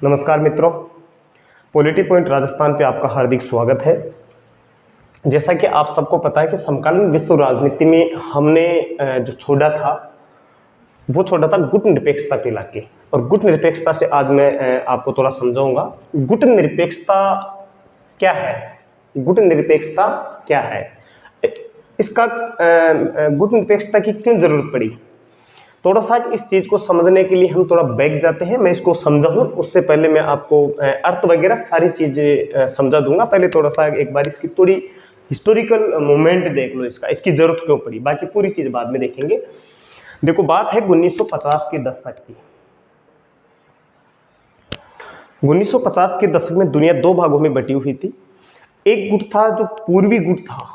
नमस्कार मित्रों, polity point Rajasthan पे आपका हार्दिक स्वागत है। जैसा कि आप सबको पता है कि समकालीन विश्व राजनीति में हमने जो छोड़ा था वो छोड़ा था गुट निरपेक्षता पे लाके। और गुट निरपेक्षता से आज मैं आपको थोड़ा समझाऊंगा गुट निरपेक्षता क्या है। गुट निरपेक्षता क्या है, इसका गुट निरपेक्षता की क्यों जरूरत पड़ी। थोड़ा सा इस चीज को समझने के लिए हम थोड़ा बैक जाते हैं, मैं इसको समझाऊं उससे पहले मैं आपको अर्थ वगैरह सारी चीजें समझा दूंगा। पहले थोड़ा सा एक बार इसकी थोड़ी हिस्टोरिकल मूवमेंट देख लो, इसकी जरूरत क्यों पड़ी, बाकी पूरी चीज बाद में देखेंगे। देखो, बात है 1950 के दशक की। 1950 के दशक में दुनिया दो भागों में बटी हुई थी। एक गुट था जो पूर्वी गुट था,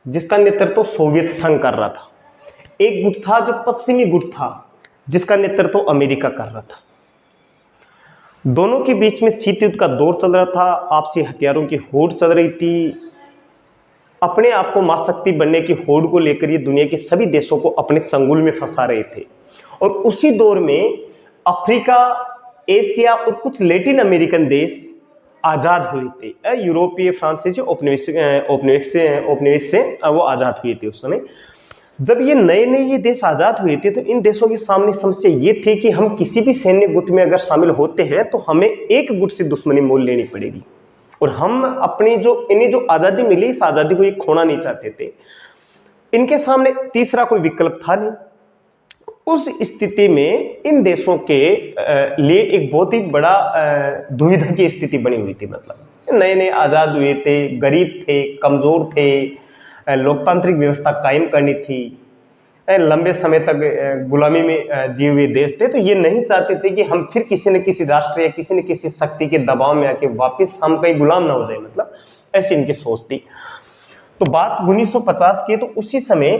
जिसका नेतृत्व सोवियत संघ कर रहा था। एक गुट था जो पश्चिमी गुट था, जिसका नेतृत्व अमेरिका कर रहा था। दोनों के बीच में शीत युद्ध का दौर चल रहा था, आपसी हथियारों की होड़ चल रही थी। अपने आप को महाशक्ति बनने की होड़ को लेकर ये दुनिया के सभी देशों को अपने चंगुल में फंसा रहे थे। और उसी दौर में अफ्रीका, एशिया और कुछ लैटिन अमेरिकन देश आजाद हुए थे। यूरोपीय, फ्रांसीसी औपनिवेश से वो आजाद हुए थे उस समय। जब ये नए नए ये देश आजाद हुए थे तो इन देशों के सामने समस्या ये थी कि हम किसी भी सैन्य गुट में अगर शामिल होते हैं तो हमें एक गुट से दुश्मनी मोल लेनी पड़ेगी। और हम अपनी इन्हें जो आजादी मिली, इस आजादी को ये खोना नहीं चाहते थे। इनके सामने तीसरा कोई विकल्प था नहीं। उस स्थिति में इन देशों के लिए एक बहुत ही बड़ा दुविधा की स्थिति बनी हुई थी। मतलब नए नए आजाद हुए थे, गरीब थे, कमजोर थे, लोकतांत्रिक व्यवस्था कायम करनी थी, लंबे समय तक गुलामी में जिए हुए देश थे। तो ये नहीं चाहते थे कि हम फिर किसी न किसी राष्ट्र या किसी न किसी शक्ति के दबाव में आके वापस हम कहीं गुलाम ना हो जाए। मतलब ऐसी इनकी सोच थी। तो बात 1950 की, तो उसी समय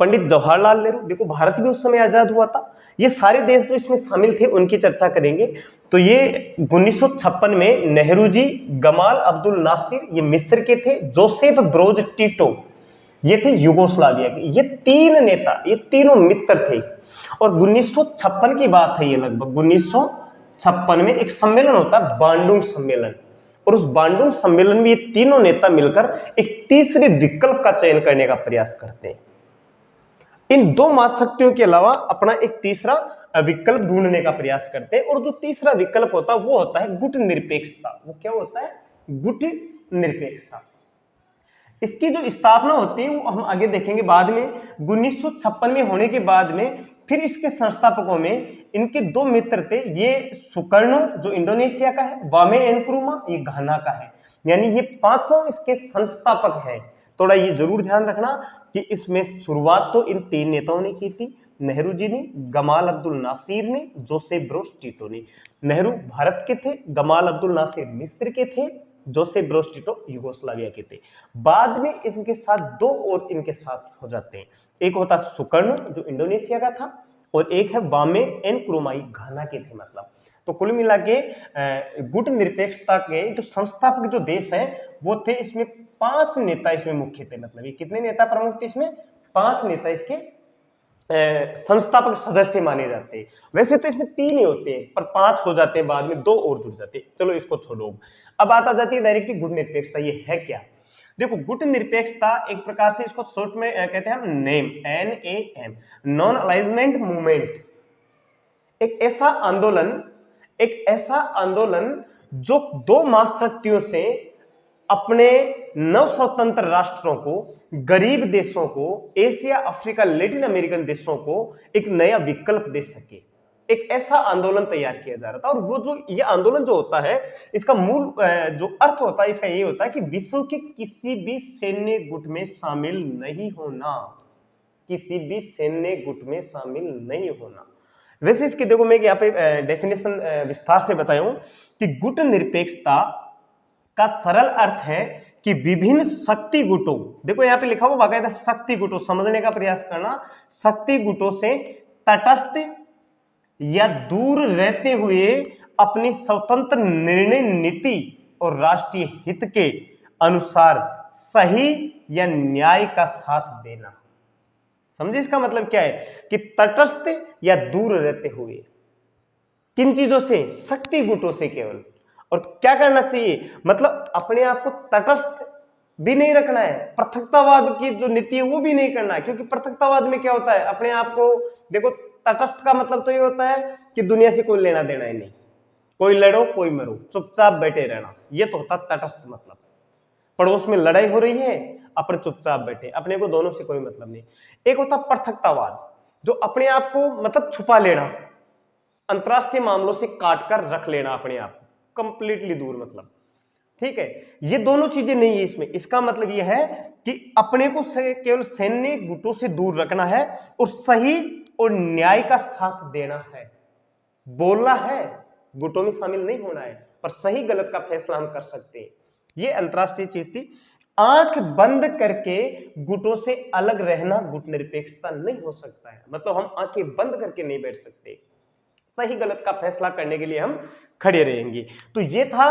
पंडित जवाहरलाल नेहरू, देखो भारत भी उस समय आजाद हुआ था। ये सारे देश जो इसमें शामिल थे उनकी चर्चा करेंगे। तो ये 1956 में नेहरू जी, गमाल अब्दुल नासिर ये मिस्र के थे, जोसेफ ब्रोज टिटो ये थे यूगोस्लाविया के। ये तीन नेता, ये तीनों मित्र थे। और 1956 की बात है, ये लगभग 1956 में एक सम्मेलन होता है, बांडुंग सम्मेलन। और उस बांडुंग सम्मेलन में ये तीनों नेता मिलकर एक तीसरे विकल्प का चयन करने का प्रयास करते हैं। इन दो महाशक्तियों के अलावा अपना एक तीसरा विकल्प ढूंढने का प्रयास करते हैं। और जो तीसरा विकल्प होता है वो होता है गुट निरपेक्षता। वो क्या होता है? गुट निरपेक्षता। इसकी जो स्थापना होती है वो हम आगे देखेंगे बाद में। 1956 में होने के बाद में फिर इसके संस्थापकों में इनके दो मित्र थे। ये सुकर्णो जो इंडोनेशिया का है, वामे एनक्रुमा ये घाना का है। यानी ये पांचों इसके संस्थापक हैं। थोड़ा ये जरूर ध्यान रखना कि इसमें शुरुआत तो इन तीन नेताओं ने की थी, नेहरू जी ने, गमाल अब्दुल नासिर ने, जोसेफ ब्रोज टिटो ने। नेहरू भारत के थे, गमाल अब्दुल नासिर मिस्र के थे, जोसेफ ब्रोज टिटो यूगोस्लाविया के थे। बाद में इनके साथ दो और इनके साथ हो जाते हैं। एक होता सुकर्णो जो इंडोनेशिया का था, और एक है वामे एनक्रुमा घाना के थे। मतलब तो कुल मिला के गुट निरपेक्षता के जो संस्थापक जो देश हैं वो थे, इसमें 5 नेता इसमें मुख्य थे। मतलब ये कितने नेता प्रमुख थे इसमें? 5 नेता इसके संस्थापक सदस्य माने जाते हैं। वैसे तो इसमें 3 ही होते हैं पर 5 हो जाते हैं, बाद में 2 और जुड़ जाते हैं। चलो इसको छोड़ो। अब बात आ जाती है डायरेक्टली गुट निरपेक्षता। ये है क्या? देखो, गुट निरपेक्षता एक प्रकार से इसको शॉर्ट में कहते हैं हम name, NAM, non alignment movement. एक ऐसा आंदोलन जो दो महाशक्तियों से अपने नव स्वतंत्र राष्ट्रों को, गरीब देशों को, एशिया, अफ्रीका, लैटिन अमेरिकन देशों को एक नया विकल्प दे सके। एक ऐसा आंदोलन तैयार किया जा रहा था। और वो जो ये आंदोलन जो होता है, इसका मूल जो अर्थ होता है इसका ये होता है कि विश्व के किसी भी सैन्य गुट में शामिल नहीं होना। किसी भी सैन्य गुट में शामिल नहीं होना। वैसे इसकी देखो मैं यहाँ पे डेफिनेशन विस्तार से बताया हूं कि गुट निरपेक्षता का सरल अर्थ है कि विभिन्न शक्ति गुटों, देखो यहाँ पे लिखा हुआ बाकायदा शक्ति गुटों, समझने का प्रयास करना, शक्ति गुटों से तटस्थ या दूर रहते हुए अपनी स्वतंत्र निर्णय नीति और राष्ट्रीय हित के अनुसार सही या न्याय का साथ देना। समझे इसका मतलब क्या है? कि तटस्थ या दूर रहते हुए, किन चीजों से? शक्ति गुटों से केवल। और क्या करना चाहिए? मतलब अपने आप को तटस्थ भी नहीं रखना है, पृथकतावाद की जो नीति है वो भी नहीं करना है, क्योंकि पृथकतावाद में क्या होता है, अपने आप को देखो, तटस्थ का मतलब तो ये होता है कि दुनिया से कोई लेना देना ही नहीं, कोई लड़ो कोई मरो, चुपचाप बैठे रहना, ये तो होता तटस्थ। मतलब पड़ोस में लड़ाई हो रही है, अपन चुपचाप बैठे, अपने को दोनों से कोई मतलब नहीं। एक होता पृथकतावाद, जो अपने आप को मतलब छुपा लेना, अंतरराष्ट्रीय मामलों से काट कर रख लेना अपने आप को कंप्लीटली दूर। मतलब ठीक है, ये दोनों चीजें नहीं है इसमें। इसका मतलब यह है कि अपने को केवल सैन्य गुटों से दूर रखना है और सही और न्याय का साथ देना है। बोलना है, गुटों में शामिल नहीं होना है, पर सही गलत का फैसला हम कर सकते हैं। ये अंतरराष्ट्रीय चीज थी। आंख बंद करके गुटों से अलग रहना गुट निरपेक्षता नहीं हो सकता है। मतलब हम आंखें बंद करके नहीं बैठ सकते, सही गलत का फैसला करने के लिए हम खड़े रहेंगे। तो ये था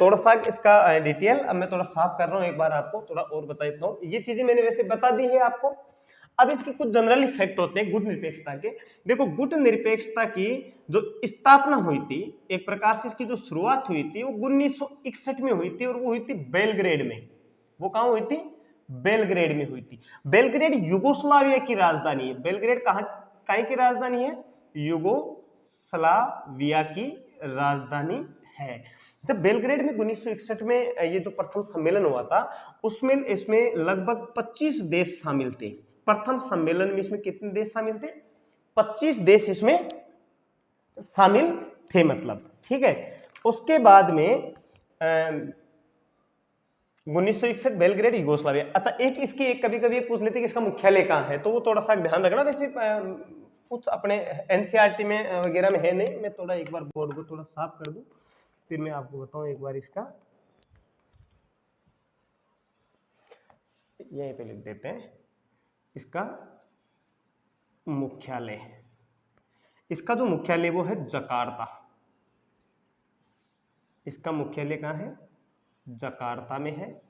थोड़ा सा इसका डिटेल। अब मैं थोड़ा साफ कर रहा हूं, एक बार आपको थोड़ा और बता देता हूं। ये चीजें मैंने वैसे बता दी है आपको। अब इसके कुछ जनरल इफेक्ट होते हैं गुट निरपेक्षता के। देखो, गुट निरपेक्षता की जो स्थापना हुई थी, एक प्रकार से इसकी जो शुरुआत हुई थी वो 1961 में हुई थी, और वो हुई थी बेलग्रेड में। वो कहां हुई थी? बेलग्रेड में हुई थी। बेलग्रेड यूगोस्लाविया की राजधानी है। बेलग्रेड कहां की राजधानी है? यूगोस्लाविया की राजधानी है। जब बेलग्रेड में 1961 में ये जो प्रथम सम्मेलन हुआ था, उसमें इसमें लगभग 25 देश शामिल थे। प्रथम सम्मेलन में इसमें कितने देश शामिल थे? 25 देश इसमें शामिल थे। मतलब ठीक है। उसके बाद में 1961 बेलग्रेड यूगोस्लाविया। अच्छा, एक इसकी एक कभी कभी पूछ लेते कि इसका मुख्यालय कहाँ है, तो वो थोड़ा सा ध्यान रखना। वैसे कुछ अपने एनसीईआरटी में वगैरह में है नहीं। मैं थोड़ा एक बार बोर्ड को थोड़ा साफ कर दूं, फिर मैं आपको बताऊं एक बार। इसका यहीं पे लिख देते हैं, इसका मुख्यालय। इसका जो मुख्यालय वो है जकार्ता। इसका मुख्यालय कहाँ है? जकार्ता में है।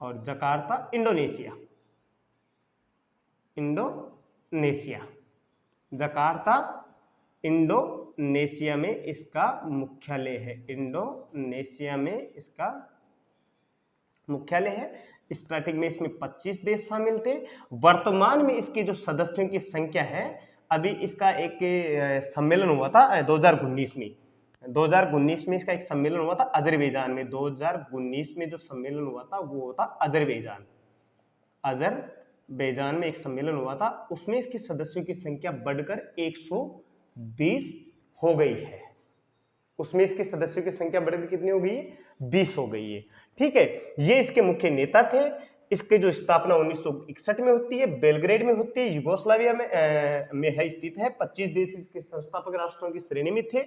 और Jakarta Indonesia, Indonesia, Jakarta Indonesia में इसका मुख्यालय है। इंडोनेशिया में इसका मुख्यालय है। स्टार्टिंग में इसमें 25 देश शामिल थे। वर्तमान में इसके जो सदस्यों की संख्या है, अभी इसका एक सम्मेलन हुआ था 2019 में। 2019 में इसका एक सम्मेलन हुआ था अजरबैजान में। 2019 में जो सम्मेलन हुआ था वो था अजरबैजान में एक सम्मेलन हुआ था। उसमें इसके सदस्यों की संख्या बढ़कर 120 हो गई है। उसमें इसके सदस्यों की संख्या बढ़कर कितनी हो गई है? 20 हो गई है। ठीक है, ये इसके मुख्य नेता थे। इसकी जो स्थापना 1961 में होती है, बेलग्रेड में होती है, यूगोस्लाविया में है स्थित है। 25 देश इसके संस्थापक राष्ट्रों की श्रेणी में थे।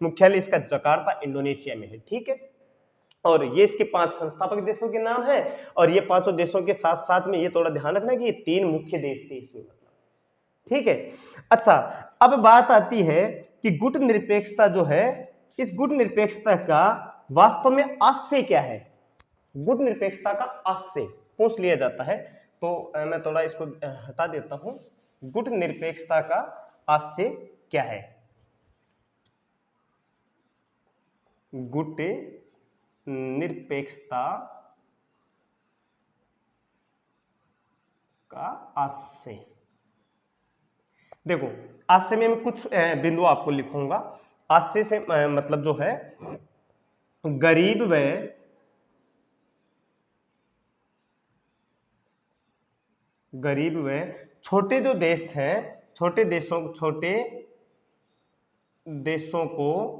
मुख्यालय इसका जकार्ता इंडोनेशिया में है। ठीक है, और ये इसके 5 संस्थापक देशों के नाम है। और ये 5 देशों के साथ साथ में ये थोड़ा ध्यान रखना कि ये 3 मुख्य देश थे इसमें। मतलब ठीक है। अच्छा, अब बात आती है कि गुट निरपेक्षता जो है, इस गुट निरपेक्षता का वास्तव में आशय क्या है? गुट निरपेक्षता का आशय पूछ लिया जाता है, तो मैं थोड़ा इसको हटा देता हूं। गुट निरपेक्षता का आशय क्या है? गुट निरपेक्षता का आशय, देखो, आशय में मैं कुछ बिंदु आपको लिखूंगा। आशय से मतलब जो है, गरीब व छोटे जो देश हैं, छोटे देशों को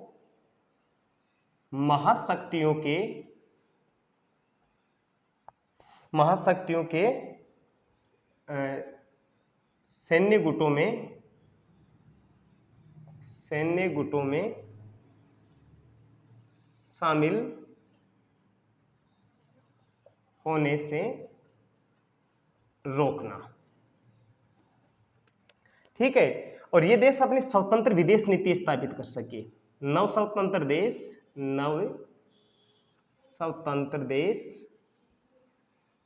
महाशक्तियों के सैन्य गुटों में शामिल होने से रोकना। ठीक है, और ये देश अपनी स्वतंत्र विदेश नीति स्थापित कर सके। नव स्वतंत्र देश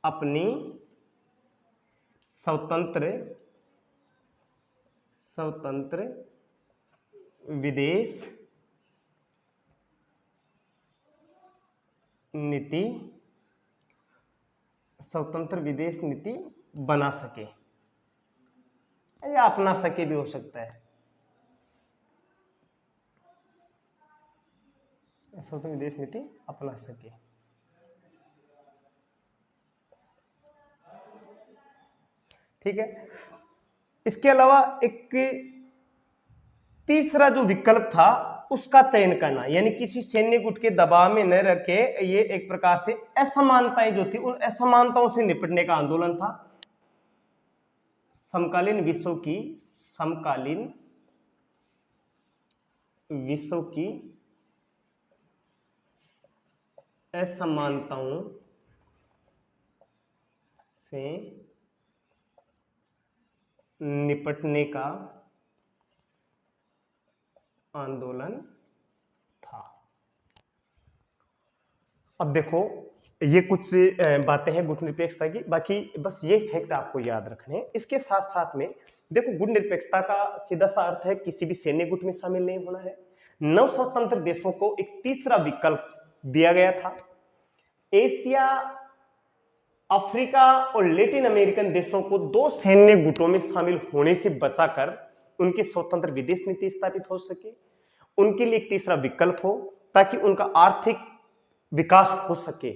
अपनी स्वतंत्र विदेश नीति, स्वतंत्र विदेश नीति बना सके या अपना सके भी हो सकता है। स्वतंत्र विदेश नीति अपना सके। ठीक है। इसके अलावा एक तीसरा जो विकल्प था उसका चयन करना, यानी किसी सैन्य गुट के दबाव में न रखे, ये एक प्रकार से असमानताएं जो थी उन असमानताओं से निपटने का आंदोलन था। समकालीन विश्व की असमानताओं से निपटने का आंदोलन था। अब देखो ये कुछ बातें हैं गुट निरपेक्षता की, बाकी बस ये फैक्ट आपको याद रखने हैं। इसके साथ साथ में देखो गुट निरपेक्षता का सीधा सा अर्थ है किसी भी सैन्य गुट में शामिल नहीं होना है। नव स्वतंत्र देशों को एक तीसरा विकल्प दिया गया था। एशिया, अफ्रीका और लैटिन अमेरिकन देशों को दो सैन्य गुटों में शामिल होने से बचाकर उनकी स्वतंत्र विदेश नीति स्थापित हो सके, उनके लिए एक तीसरा विकल्प हो ताकि उनका आर्थिक विकास हो सके,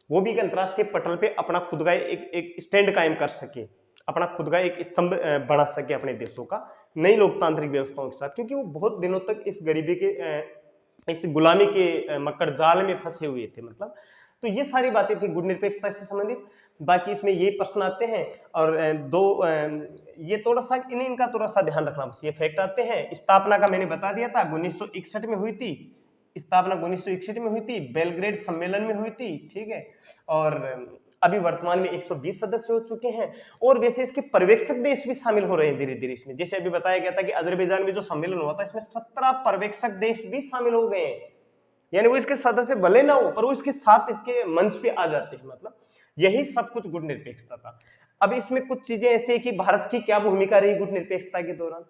वो भी अंतरराष्ट्रीय पटल पे अपना खुद का एक स्टैंड कायम कर सके, अपना खुद का एक स्तंभ बना सके अपने देशों का नई लोकतांत्रिक व्यवस्थाओं के साथ, क्योंकि वो बहुत दिनों तक इस गरीबी के इस गुलामी के मकर जाल में फंसे हुए थे। मतलब तो ये सारी बातें थी गुट निरपेक्षता से संबंधित। बाकी इसमें ये प्रश्न आते हैं और ये थोड़ा सा इनका थोड़ा सा ध्यान रखना, बस ये फैक्ट आते हैं। स्थापना का मैंने बता दिया था 1961 में हुई थी, स्थापना 1961 में हुई थी, बेलग्रेड सम्मेलन में हुई थी। ठीक है, और अभी वर्तमान में 120 सदस्य हो चुके हैं और वैसे इसके पर्यवेक्षक देश भी शामिल हो रहे हैं धीरे धीरे इसमें। जैसे अभी बताया गया था कि अजरबैजान में जो सम्मेलन हुआ था इसमें 17 पर्यवेक्षक देश भी शामिल हो गए हैं, यानी वो इसके सदस्य भले ना हो पर वो इसके साथ इसके मंच पे आ जाते हैं। मतलब यही सब कुछ गुट निरपेक्षता था। अब इसमें कुछ चीजें ऐसे है कि भारत की क्या भूमिका रही गुट निरपेक्षता के दौरान,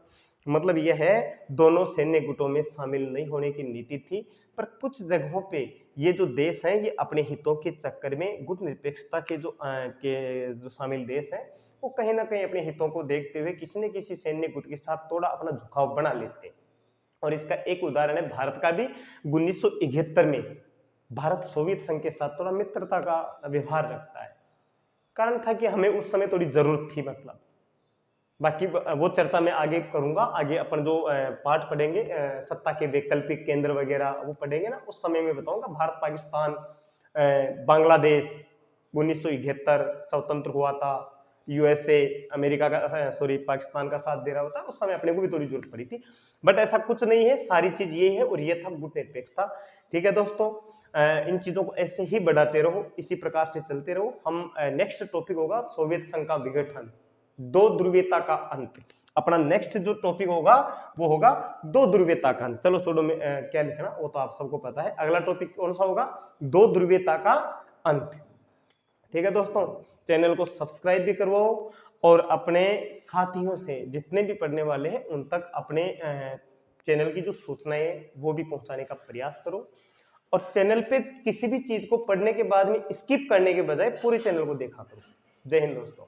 मतलब यह है दोनों सैन्य गुटों में शामिल नहीं होने की नीति थी, पर कुछ जगहों पे ये जो देश हैं ये अपने हितों के चक्कर में गुट निरपेक्षता के जो शामिल देश हैं वो कहीं ना कहीं अपने हितों को देखते हुए किसी न किसी सैन्य गुट के साथ थोड़ा अपना झुकाव बना लेते हैं। और इसका एक उदाहरण है भारत का भी 1971 में भारत सोवियत संघ के साथ थोड़ा मित्रता का व्यवहार रखता है। कारण था कि हमें उस समय थोड़ी जरूरत थी। मतलब बाकी वो चर्चा मैं आगे करूंगा, आगे अपन जो पाठ पढ़ेंगे सत्ता के वैकल्पिक केंद्र वगैरह वो पढ़ेंगे ना, उस समय में बताऊंगा। भारत पाकिस्तान बांग्लादेश 1971 स्वतंत्र हुआ था, यूएसए अमेरिका का पाकिस्तान का साथ दे रहा होता, उस समय अपने को भी थोड़ी जरूरत पड़ी थी। बट ऐसा कुछ नहीं है, सारी चीज ये है और ये था गुट निरपेक्षता। ठीक है दोस्तों, इन चीजों को ऐसे ही बढ़ाते रहो, इसी प्रकार से चलते रहो। हम नेक्स्ट टॉपिक होगा सोवियत संघ का विघटन, दो ध्रुवीयता का अंत। अपना नेक्स्ट जो टॉपिक होगा वो होगा दो ध्रुवीयता का अंत। चलो छोड़ो, में क्या लिखना वो तो आप सबको पता है। अगला टॉपिक कौन सा होगा? दो ध्रुवीयता का अंत। ठीक है दोस्तों, चैनल को सब्सक्राइब भी करवाओ और अपने साथियों से जितने भी पढ़ने वाले हैं उन तक अपने चैनल की जो सूचनाएं है वो भी पहुंचाने का प्रयास करो। और चैनल पे किसी भी चीज को पढ़ने के बाद में स्किप करने के बजाय पूरे चैनल को देखा करो। जय हिंद दोस्तों।